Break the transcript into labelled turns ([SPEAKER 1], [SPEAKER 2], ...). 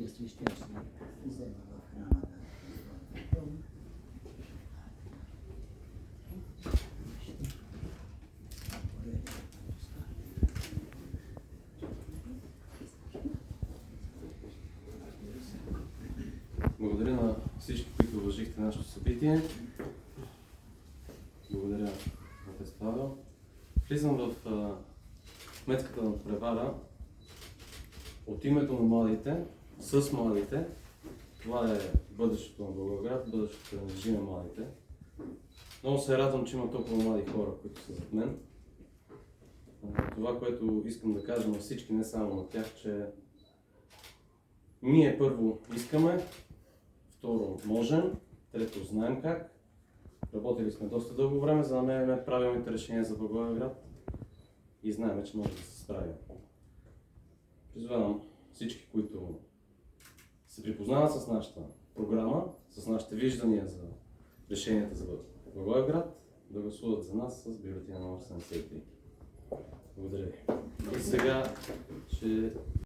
[SPEAKER 1] свещен ще взема в храма да
[SPEAKER 2] Благодаря на всички, които уважихте нашето събитие. Благодаря на отец Павел. Влизам в кметската надпревара от името на младите, с младите. Това е бъдещето на Благоевград, бъдещето на Режим на младите. Много се радвам, че има толкова млади хора, които са зад мен. Това, което искам да кажа на всички, не само на тях, че ние първо искаме, второ можем, трето знаем как. Работили сме доста дълго време, за да намерим правилните решения за Благоевград и знаем, че може да се справим. Призвавам всички, които се припознават с нашата програма, с нашите виждания за решенията за Благоевград, да гласуват за нас с бюлетина номер 73. Благодаря ви. И сега ще